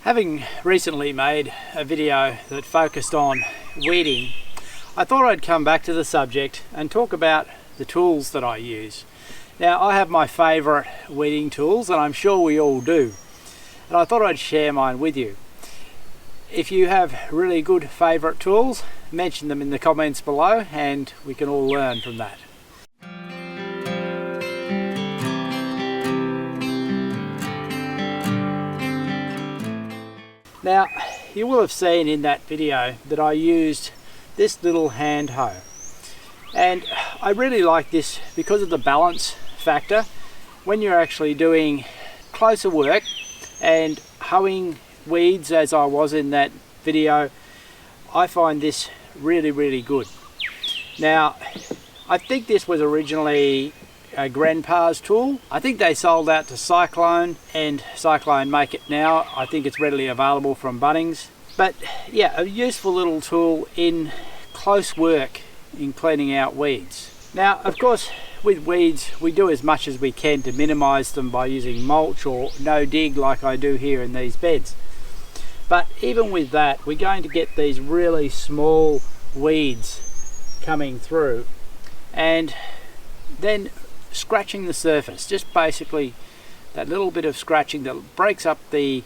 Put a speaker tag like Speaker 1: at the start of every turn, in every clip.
Speaker 1: Having recently made a video that focused on weeding, I thought I'd come back to the subject and talk about the tools that I use. Now, I have my favourite weeding tools, and I'm sure we all do, and I thought I'd share mine with you. If you have really good favourite tools, mention them in the comments below and we can all learn from that. Now, you will have seen in that video that I used this little hand hoe, and I really like this because of the balance factor. When you're actually doing closer work and hoeing weeds, as I was in that video, I find this really good. Now, I think this was originally a grandpa's tool. I think they sold out to Cyclone, and Cyclone make it now. I think it's readily available from Bunnings. But yeah, a useful little tool in close work in cleaning out weeds. Now, of course, with weeds, we do as much as we can to minimize them by using mulch or no dig like I do here in these beds. But even with that, we're going to get these really small weeds coming through, and then scratching the surface, just basically that little bit of scratching that breaks up the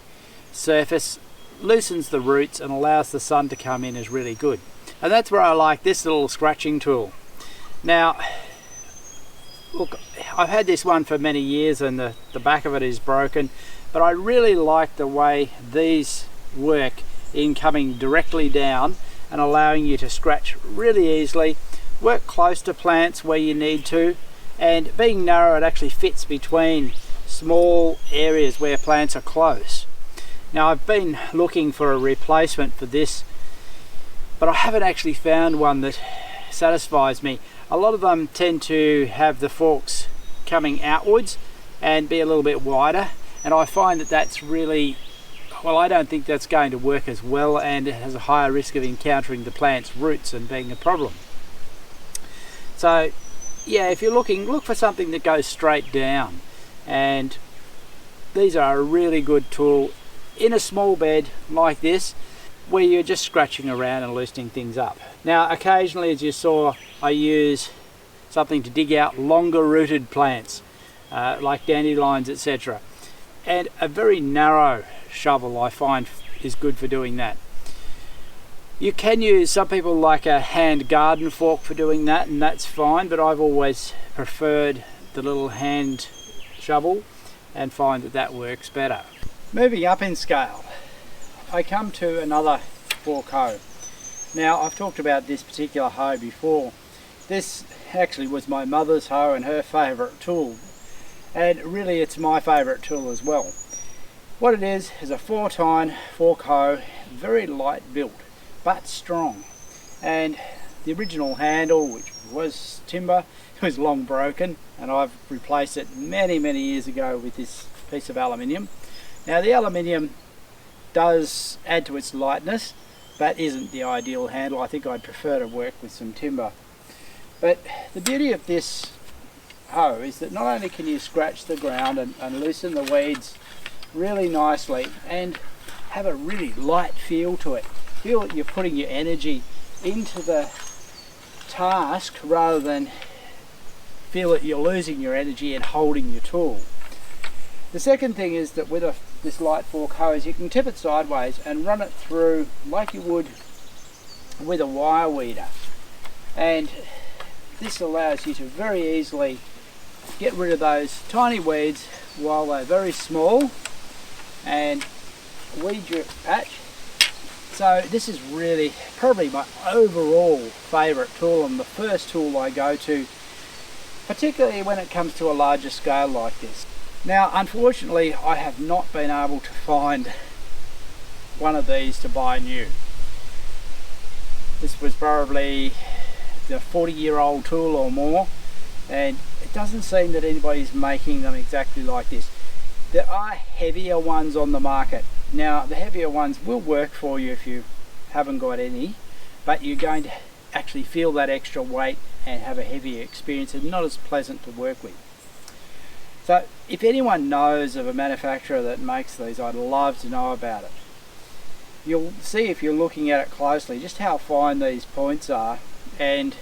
Speaker 1: surface, loosens the roots and allows the sun to come in, is really good. And that's where I like this little scratching tool. Now, look, I've had this one for many years and the back of it is broken, but I really like the way these work in coming directly down and allowing you to scratch really easily, work close to plants where you need to, and being narrow, it actually fits between small areas where plants are close. Now, I've been looking for a replacement for this, but I haven't actually found one that satisfies me. A lot of them tend to have the forks coming outwards and be a little bit wider, and I find that that's really, well, I don't think that's going to work as well, and it has a higher risk of encountering the plant's roots and being a problem. So yeah, if you're looking, look for something that goes straight down, and these are a really good tool in a small bed like this where you're just scratching around and loosening things up. Now, occasionally, as you saw, I use something to dig out longer rooted plants like dandelions, etc., and a very narrow shovel I find is good for doing that. You can use, some people like a hand garden fork for doing that, and that's fine, but I've always preferred the little hand shovel and find that that works better. Moving up in scale, I come to another fork hoe. Now, I've talked about this particular hoe before. This actually was my mother's hoe and her favourite tool, and really it's my favourite tool as well. What it is a 4-tine fork hoe, very light built but strong, and the original handle, which was timber, was long broken, and I've replaced it many years ago with this piece of aluminium. Now, the aluminium does add to its lightness, but isn't the ideal handle. I think I'd prefer to work with some timber. But the beauty of this hoe is that not only can you scratch the ground and loosen the weeds really nicely and have a really light feel to it. Feel that you're putting your energy into the task rather than feel that you're losing your energy and holding your tool. The second thing is that with this light fork hoe, you can tip it sideways and run it through like you would with a wire weeder, and this allows you to very easily get rid of those tiny weeds while they're very small and weed your patch. So this is really probably my overall favourite tool, and the first tool I go to, particularly when it comes to a larger scale like this. Now, unfortunately, I have not been able to find one of these to buy new. This was probably the 40-year-old tool or more, and it doesn't seem that anybody's making them exactly like this. There are heavier ones on the market. Now, the heavier ones will work for you if you haven't got any, but you're going to actually feel that extra weight and have a heavier experience, and not as pleasant to work with. So if anyone knows of a manufacturer that makes these, I'd love to know about it. you'll see if you're looking at it closely just how fine these points are and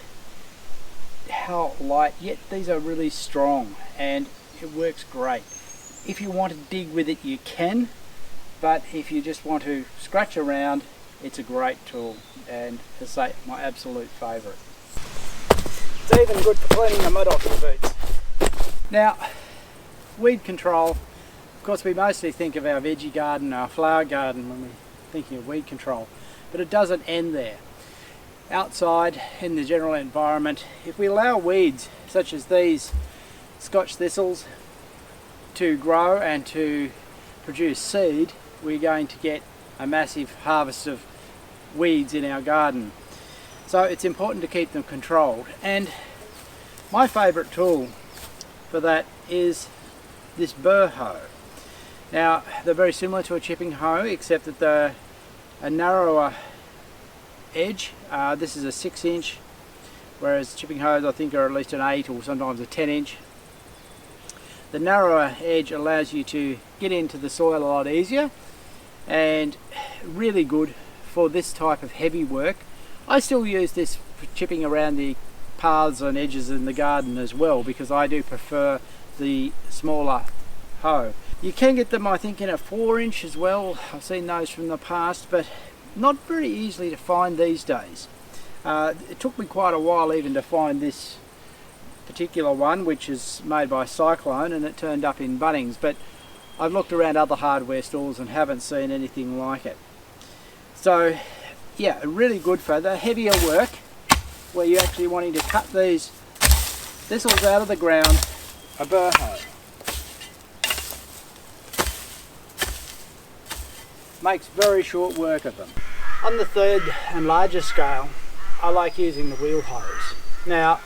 Speaker 1: how light, yet these are really strong and it works great. If you want to dig with it, you can, but if you just want to scratch around, it's a great tool, and as I say, my absolute favourite. It's even good for cleaning the mud off your boots. Now, weed control, of course we mostly think of our veggie garden, our flower garden when we're thinking of weed control, but it doesn't end there. Outside in the general environment, if we allow weeds such as these Scotch thistles to grow and to produce seed, we're going to get a massive harvest of weeds in our garden. So it's important to keep them controlled, and my favourite tool for that is this burr hoe. Now they're very similar to a chipping hoe except that they're a narrower edge. This is a 6-inch, whereas chipping hoes I think are at least an 8 or sometimes a 10-inch. The narrower edge allows you to get into the soil a lot easier and really good for this type of heavy work. I still use this for chipping around the paths and edges in the garden as well, because I do prefer the smaller hoe. You can get them I think in a 4-inch as well. I've seen those from the past, but not very easily to find these days. It took me quite a while even to find this particular one, which is made by Cyclone, and it turned up in Bunnings, but I've looked around other hardware stores and haven't seen anything like it. So yeah, really good for the heavier work where you're actually wanting to cut these thistles out of the ground. A burr hoe makes very short work of them. On the third and larger scale, I like using the wheel hoes. Now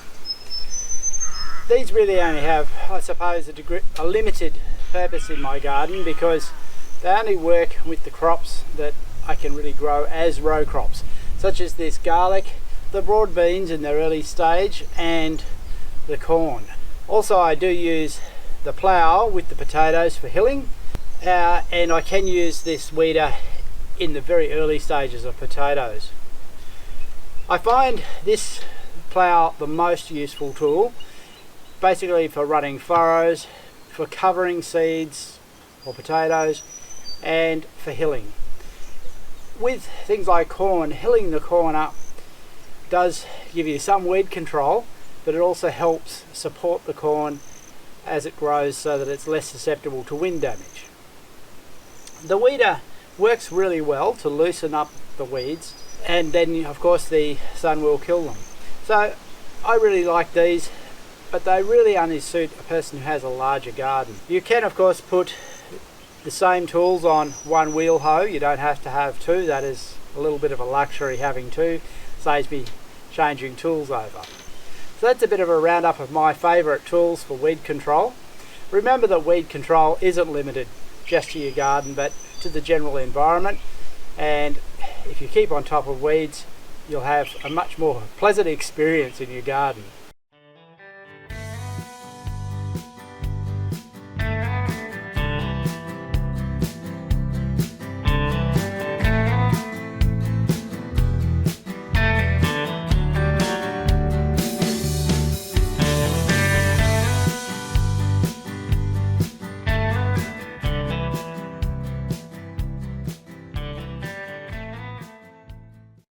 Speaker 1: these really only have, I suppose, a limited purpose in my garden, because they only work with the crops that I can really grow as row crops, such as this garlic, the broad beans in their early stage, and the corn. Also I do use the plough with the potatoes for hilling, and I can use this weeder in the very early stages of potatoes. I find this plough the most useful tool, basically for running furrows, for covering seeds or potatoes, and for hilling. With things like corn, hilling the corn up does give you some weed control, but it also helps support the corn as it grows so that it's less susceptible to wind damage. The weeder works really well to loosen up the weeds, and then of course the sun will kill them. So I really like these, but they really only suit a person who has a larger garden. You can of course put the same tools on one wheel hoe. You don't have to have two. That is a little bit of a luxury having two. Saves me changing tools over. So that's a bit of a roundup of my favourite tools for weed control. Remember that weed control isn't limited just to your garden, but to the general environment, and if you keep on top of weeds, you'll have a much more pleasant experience in your garden.